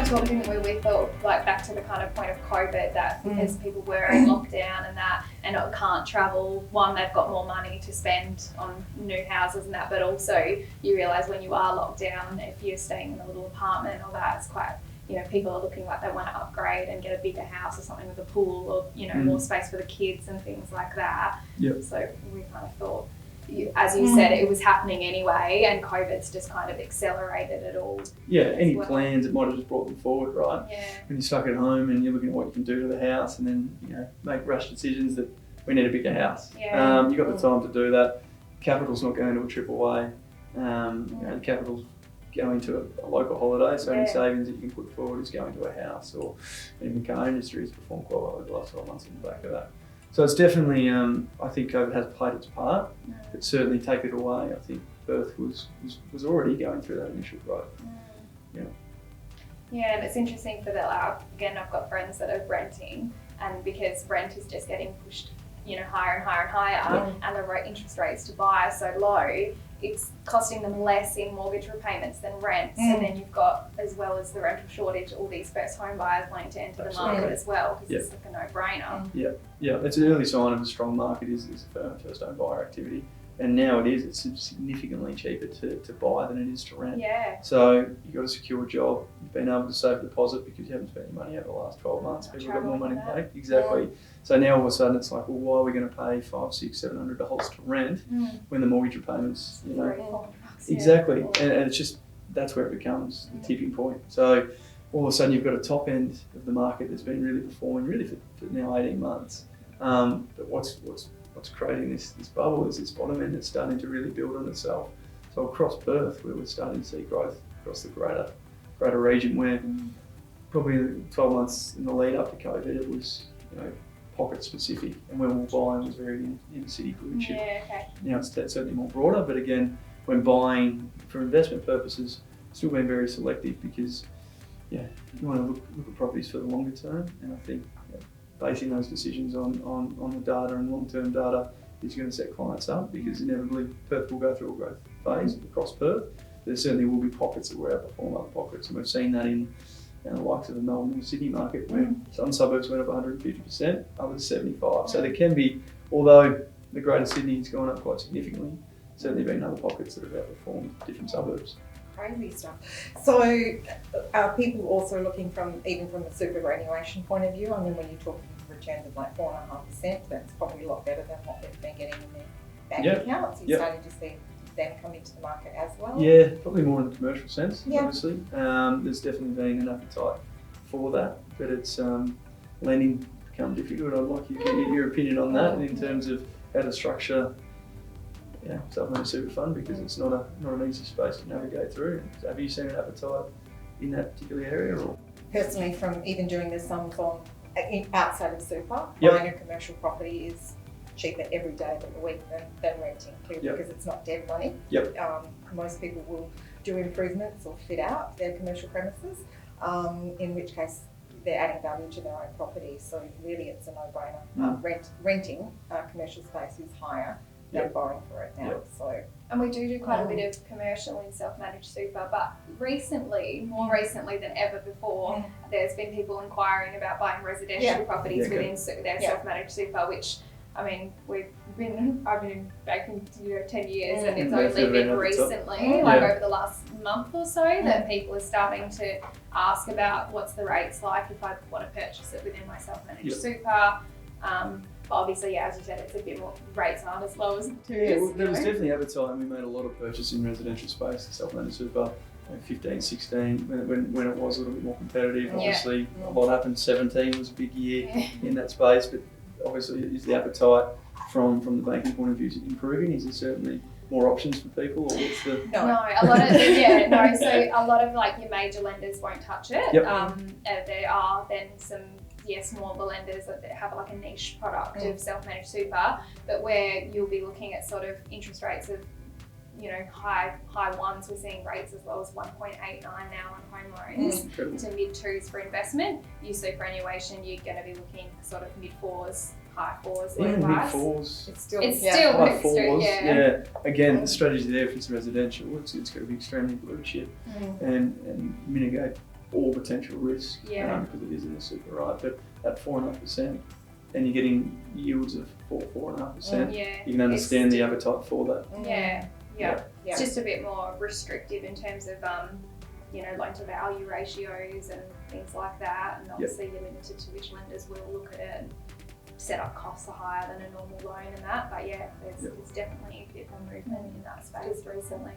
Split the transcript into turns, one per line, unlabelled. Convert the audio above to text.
talk, didn't we? We thought like back to the kind of point of COVID that because people were in lockdown and can't travel, one, they've got more money to spend on new houses and that, but also you realise when you are locked down, if you're staying in a little apartment or that, it's quite, people are looking like they want to upgrade and get a bigger house or something with a pool or, more space for the kids and things like that.
Yep.
So we kind of thought, as you said, it was happening anyway, and COVID's just kind of accelerated it all.
Yeah, any plans, it might have just brought them forward, right?
Yeah.
When you're stuck at home and you're looking at what you can do to the house and then, make rash decisions that we need a bigger house.
Yeah.
You've got the time to do that. Capital's not going to a triple A. The capital's going to a local holiday, so any savings that you can put forward is going to a house, or even the car industry has performed quite well over the last 12 months on the back of that. So it's definitely, I think COVID has played its part, but certainly take it away. I think Perth was already going through that initial growth.
Yeah, and it's interesting for that. Again, I've got friends that are renting, and because rent is just getting pushed, higher and higher and higher, and the interest rates to buy are so low, it's costing them less in mortgage repayments than rent. So then you've got, as well as the rental shortage, all these first home buyers wanting to enter the market as well, because it's like a no-brainer.
Yeah, it's an early sign of a strong market is first home buyer activity. And now it's significantly cheaper to buy than it is to rent.
Yeah.
So you've got a secure job, you've been able to save a deposit because you haven't spent your money over the last 12 months. People have got more money to pay. Exactly. Yeah. So now all of a sudden it's like, well, why are we going to pay $500, $600, $700 to rent when the mortgage repayments, Exactly. And it's just, that's where it becomes the tipping point. So all of a sudden you've got a top end of the market that's been really performing really for now 18 months. But what's creating this bubble is this bottom end that's starting to really build on itself. So across Perth, where we're starting to see growth across the greater region, where probably in the 12 months in the lead up to COVID, it was pocket specific, and where we were buying was very in city blue chip.
Yeah, okay.
Now it's certainly more broader, but again, when buying for investment purposes, still being very selective because you want to look at properties for the longer term, and I think basing those decisions on the data and long-term data is going to set clients up, because inevitably Perth will go through a growth phase across Perth. There certainly will be pockets that will outperform other pockets, and we've seen that in the likes of the Melbourne and Sydney market, where some suburbs went up 150%, others 75%. So there can be, although the Greater Sydney has gone up quite significantly, certainly been other pockets that have outperformed different suburbs.
Crazy stuff. So are people also looking even from a superannuation point of view? I mean, when you're talking returns of like 4.5%, that's probably a lot better than what they've been getting in their bank accounts. You're starting to see them come into the market as well?
Yeah, probably more in the commercial sense, obviously. There's definitely been an appetite for that, but it's lending become difficult. I'd like you to get your opinion on that in terms of how to structure self-managed super fund, because it's not an easy space to navigate through. Have you seen an appetite in that particular area? Or?
Personally, from even doing the sums on outside of super, buying a commercial property is cheaper every day of the week than renting, because it's not dead money. Most people will do improvements or fit out their commercial premises, in which case they're adding value to their own property. So really it's a no-brainer. Renting commercial space is higher than borrowing for it now. So,
and we do quite a bit of commercial in self-managed super, but more recently than ever before, there's been people inquiring about buying residential properties within their self-managed super, which, I mean, I've been back 10 years, and it's only been recently, over the last month or so, that people are starting to ask about what's the rates like if I want to purchase it within my self-managed super. But obviously, as you said, it's a bit more, rates aren't as low as 2 years ago.
There was definitely appetite, and we made a lot of purchase in residential space, self-managed super, 15, 16, when it was a little bit more competitive. Obviously, a lot happened. 17 was a big year in that space, but obviously, is the appetite from the banking point of view improving? Is there certainly more options for people, or what's the...
No, a lot of, so a lot of like your major lenders won't touch it. There are then some smaller lenders that have like a niche product of self-managed super, but where you'll be looking at sort of interest rates of high ones. We're seeing rates as low as 1.89 now on home loans to mid 2s for investment. Your superannuation, you're going to be looking sort of mid 4s, high 4s.
Mid 4s.
It's still
high 4s. Again, the strategy there, if it's residential, it's got to be extremely blue chip and mitigate all potential risk because it is in the super, right? But at 4.5%, and you're getting yields of 4.5%, you can understand the appetite for that.
It's just a bit more restrictive in terms of loan to value ratios and things like that, and obviously you're limited to which lenders will look at it, and setup costs are higher than a normal loan and that, but there's definitely a bit more movement in that space recently.